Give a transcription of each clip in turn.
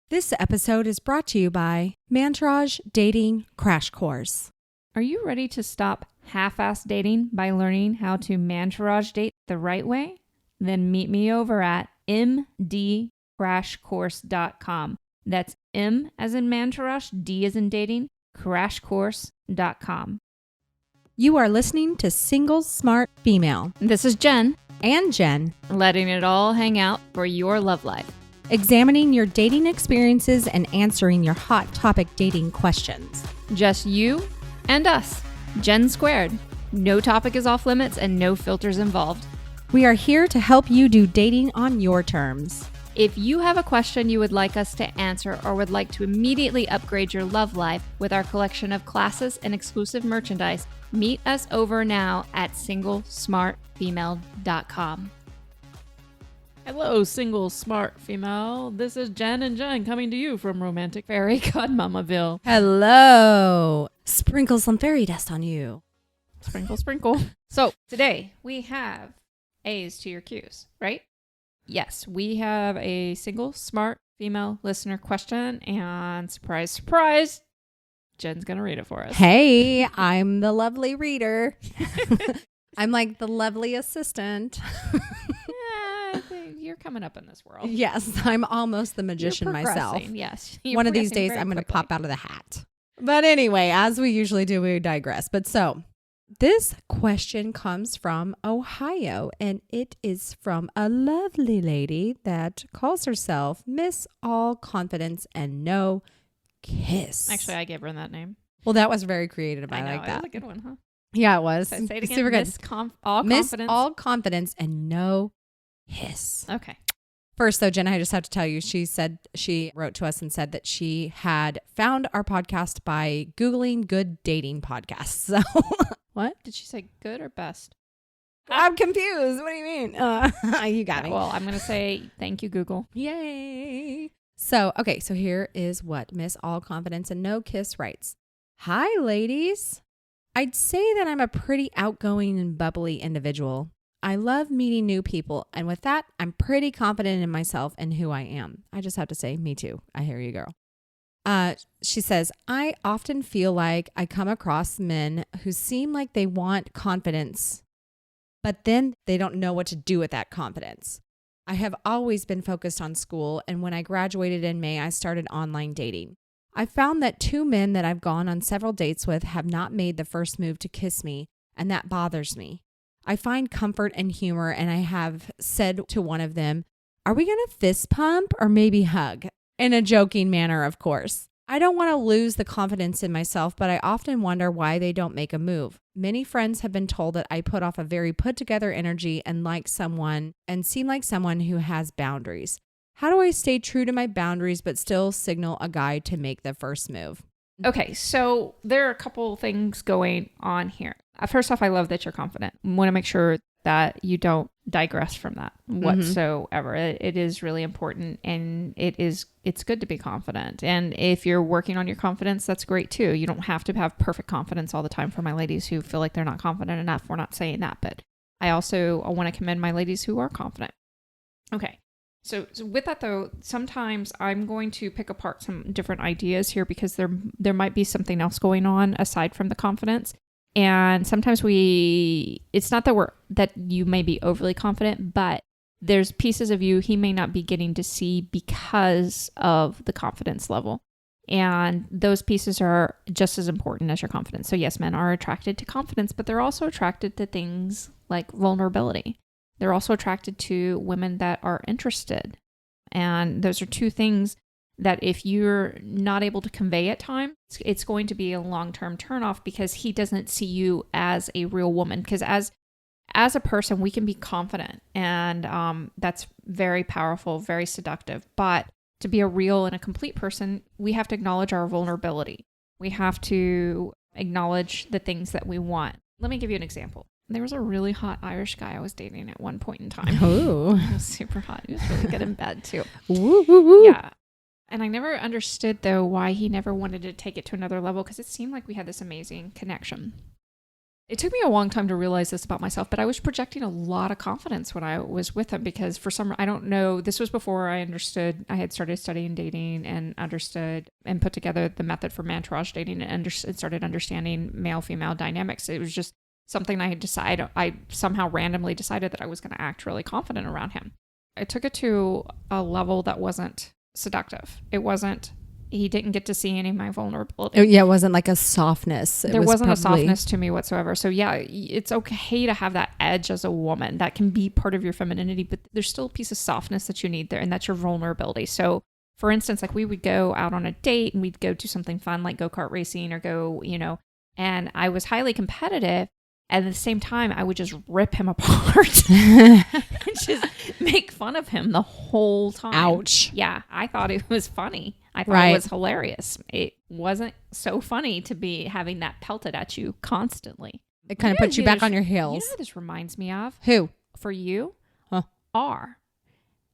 This episode is brought to you by Mantourage Dating Crash Course. Are you ready to stop half-ass dating by learning how to Mantourage date the right way? Then meet me over at mdcrashcourse.com. That's M as in Mantourage, D as in dating, crashcourse.com. You are listening to Single Smart Female This is Jen, and Jen, letting it all hang out for your love life. examining your dating experiences and answering your hot topic dating questions. Just you and us, Jen squared. No topic is off limits and no filters involved. We are here to help you do dating on your terms. If you have a question you would like us to answer or would like to immediately upgrade your love life with our collection of classes and exclusive merchandise, meet us over now at singlesmartfemale.com. Hello, single smart female. This is Jen and Jen coming to you from Romantic Fairy Godmamaville. Hello. Sprinkle some fairy dust on you. Sprinkle, sprinkle. So today we have A's to your Q's, right? Yes, we have a single smart female listener question, and surprise, surprise, Jen's going to read it for us. Hey, I'm the lovely reader. I'm like the lovely assistant. You're coming up in this world. Yes, I'm almost the magician You're myself. progressing, yes. One of these days, I'm going to pop out of the hat. But anyway, as we usually do, we digress. But so this question comes from Ohio, and it is from a lovely lady that calls herself Miss All Confidence and No Kiss. Actually, I gave her that name. Well, that was very creative. I know, like that. It was a good one, huh? Yeah, it was. So say it again. Super good. Miss All Miss Confidence. All Confidence and No Kiss. Okay. First, though, Jen, I just have to tell you, she wrote to us and said that she had found our podcast by Googling good dating podcasts. So, what? Did she say good or best? I'm confused. What do you mean? You got me. Well, I'm going to say thank you, Google. Yay. So, okay. So here is what Miss All Confidence and No Kiss writes. Hi, ladies. I'd say that I'm a pretty outgoing and bubbly individual. I love meeting new people, and with that, I'm pretty confident in myself and who I am. I just have to say, me too. I hear you, girl. She says, I often feel like I come across men who seem like they want confidence, but then they don't know what to do with that confidence. I have always been focused on school, and when I graduated in May, I started online dating. I found that 2 men that I've gone on several dates with have not made the first move to kiss me, and that bothers me. I find comfort and humor, and I have said to one of them, are we going to fist pump or maybe hug? In a joking manner, of course. I don't want to lose the confidence in myself, but I often wonder why they don't make a move. Many friends have been told that I put off a very put-together energy and seem like someone who has boundaries. How do I stay true to my boundaries but still signal a guy to make the first move? Okay, so there are a couple things going on here. First off, I love that you're confident. I want to make sure that you don't digress from that whatsoever. It is really important, and it's good to be confident. And if you're working on your confidence, that's great too. You don't have to have perfect confidence all the time. For my ladies who feel like they're not confident enough, we're not saying that, but I want to commend my ladies who are confident. Okay. So with that though, sometimes I'm going to pick apart some different ideas here because there might be something else going on aside from the confidence. And sometimes it's not that you may be overly confident, but there's pieces of you he may not be getting to see because of the confidence level. And those pieces are just as important as your confidence. So yes, men are attracted to confidence, but they're also attracted to things like vulnerability. They're also attracted to women that are interested. And those are 2 things that if you're not able to convey at times, it's going to be a long-term turnoff because he doesn't see you as a real woman. Because as a person, we can be confident, and that's very powerful, very seductive. But to be a real and a complete person, we have to acknowledge our vulnerability. We have to acknowledge the things that we want. Let me give you an example. There was a really hot Irish guy I was dating at one point in time. Oh, He was super hot. He was really good in bed too. woo, woo, woo. Yeah. And I never understood though why he never wanted to take it to another level because it seemed like we had this amazing connection. It took me a long time to realize this about myself, but I was projecting a lot of confidence when I was with him because for some, I don't know, this was before I understood, I had started studying dating and understood and put together the method for Mantourage dating and started understanding male-female dynamics. It was just something I had decided, I somehow randomly decided that I was going to act really confident around him. I took it to a level that wasn't seductive. He didn't get to see any of my vulnerability. Yeah, it wasn't like a softness. There wasn't a softness to me whatsoever. So yeah, it's okay to have that edge as a woman. That can be part of your femininity, but there's still a piece of softness that you need there, and that's your vulnerability. So for instance, like we would go out on a date and we'd go do something fun like go-kart racing or go, and I was highly competitive. And at the same time, I would just rip him apart and just make fun of him the whole time. Ouch. Yeah, I thought it was funny. I thought it was hilarious. It wasn't so funny to be having that pelted at you constantly. It kind of puts you back on your heels. You know who this reminds me of? Who? For you? Huh. R.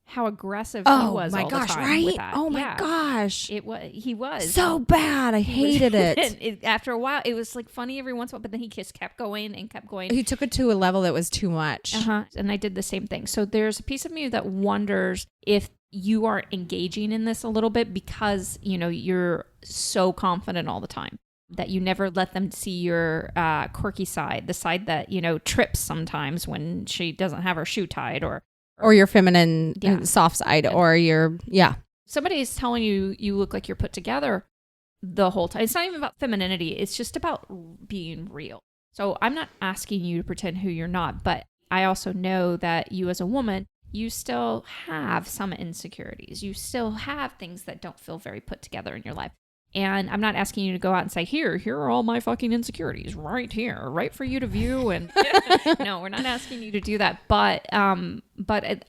How aggressive he was all the time right? with that. Oh my gosh. He was. So bad. I hated it. After a while, it was like funny every once in a while, but then he just kept going and kept going. He took it to a level that was too much. And I did the same thing. So there's a piece of me that wonders if you are engaging in this a little bit because, you're so confident all the time that you never let them see your quirky side, the side that, trips sometimes when she doesn't have her shoe tied or your feminine soft side or your, Somebody is telling you look like you're put together the whole time. It's not even about femininity. It's just about being real. So I'm not asking you to pretend who you're not, but I also know that you as a woman, you still have some insecurities. You still have things that don't feel very put together in your life. And I'm not asking you to go out and say, here are all my fucking insecurities right here, right for you to view. And no, we're not asking you to do that. But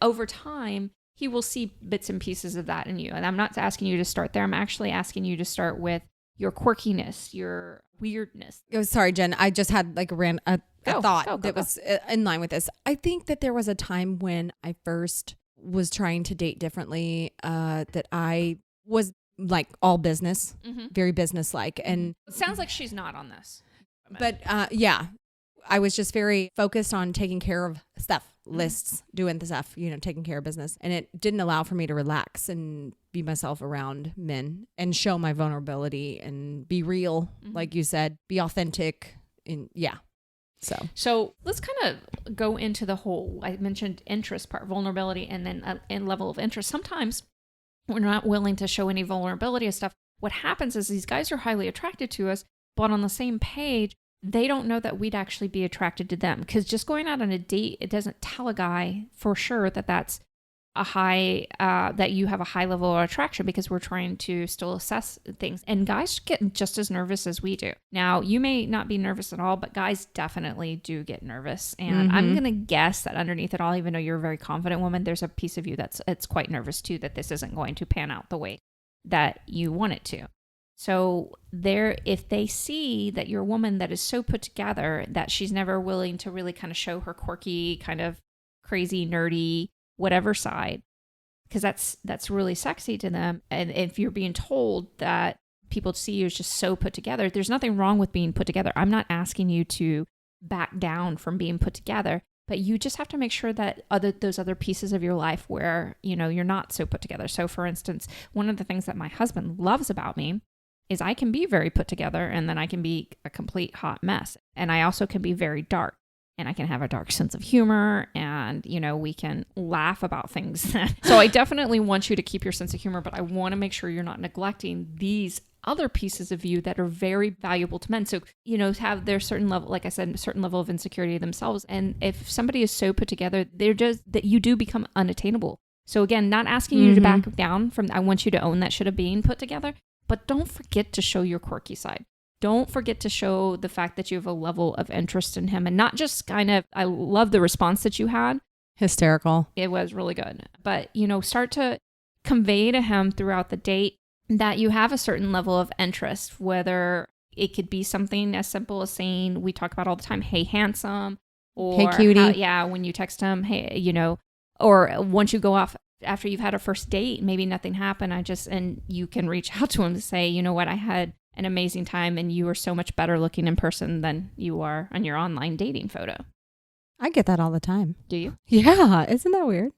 over time, he will see bits and pieces of that in you. And I'm not asking you to start there. I'm actually asking you to start with your quirkiness, your weirdness. Oh, sorry, Jen. I just had like a thought that was in line with this. I think that there was a time when I first was trying to date differently, that I was like all business, very business-like. And it sounds like she's not on this. But I was just very focused on taking care of stuff, lists, doing the stuff, taking care of business. And it didn't allow for me to relax and be myself around men and show my vulnerability and be real, like you said, be authentic. And So let's kind of go into the whole, I mentioned interest part, vulnerability, and then in level of interest. Sometimes we're not willing to show any vulnerability and stuff. What happens is these guys are highly attracted to us, but on the same page, they don't know that we'd actually be attracted to them. Because just going out on a date, it doesn't tell a guy for sure that that's a high, that you have a high level of attraction, because we're trying to still assess things. And guys get just as nervous as we do. Now, you may not be nervous at all, but guys definitely do get nervous. And I'm going to guess that underneath it all, even though you're a very confident woman, there's a piece of you it's quite nervous too, that this isn't going to pan out the way that you want it to. So if they see that you're a woman that is so put together that she's never willing to really kind of show her quirky, kind of crazy, nerdy, whatever side, because that's really sexy to them. And if you're being told that people see you as just so put together, there's nothing wrong with being put together. I'm not asking you to back down from being put together, but you just have to make sure that those other pieces of your life where, you're not so put together. So for instance, one of the things that my husband loves about me is I can be very put together, and then I can be a complete hot mess. And I also can be very dark. And I can have a dark sense of humor, and, we can laugh about things. So I definitely want you to keep your sense of humor, but I want to make sure you're not neglecting these other pieces of you that are very valuable to men. So, have their certain level, like I said, a certain level of insecurity themselves. And if somebody is so put together, they're just that you do become unattainable. So again, not asking you to back down from, I want you to own that shit of being put together, but don't forget to show your quirky side. Don't forget to show the fact that you have a level of interest in him, and not just I love the response that you had. Hysterical. It was really good. But, start to convey to him throughout the date that you have a certain level of interest, whether it could be something as simple as saying, we talk about all the time, hey, handsome, or hey, cutie. When you text him, hey, or once you go off after you've had a first date, maybe nothing happened. And you can reach out to him to say, you know what, I had an amazing time and you are so much better looking in person than you are on your online dating photo. I get that all the time. Do you? Yeah. Isn't that weird?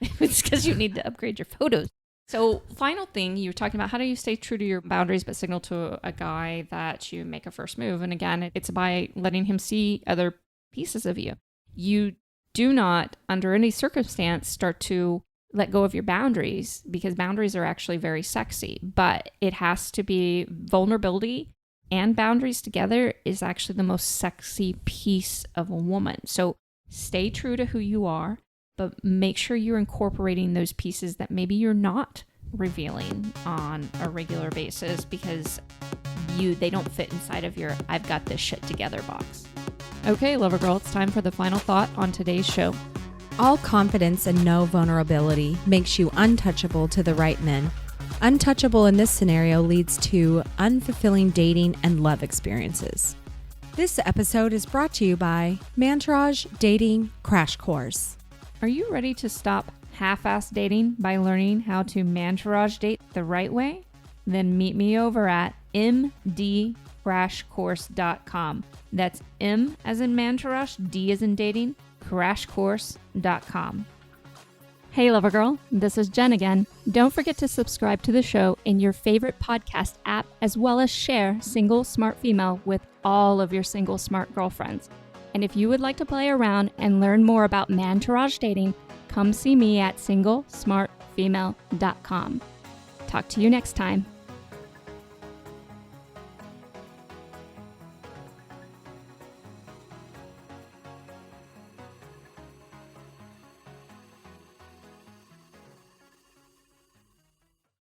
It's because you need to upgrade your photos. So final thing, you were talking about how do you stay true to your boundaries but signal to a guy that you make a first move. And again, it's by letting him see other pieces of you. You do not, under any circumstance, start to let go of your boundaries, because boundaries are actually very sexy, but it has to be vulnerability and boundaries together is actually the most sexy piece of a woman. So stay true to who you are, but make sure you're incorporating those pieces that maybe you're not revealing on a regular basis because they don't fit inside of your I've got this shit together box. Okay, Lover Girl, it's time for the final thought on today's show. All confidence and no vulnerability makes you untouchable to the right men. Untouchable in this scenario leads to unfulfilling dating and love experiences. This episode is brought to you by Mantourage Dating Crash Course. Are you ready to stop half-ass dating by learning how to Mantourage date the right way? Then meet me over at mdcrashcourse.com. That's M as in Mantourage, D as in dating, crashcourse.com. Hey, Lover Girl, this is Jen again. Don't forget to subscribe to the show in your favorite podcast app, as well as share Single Smart Female with all of your single smart girlfriends. And if you would like to play around and learn more about Mantourage dating, come see me at singlesmartfemale.com. Talk to you next time.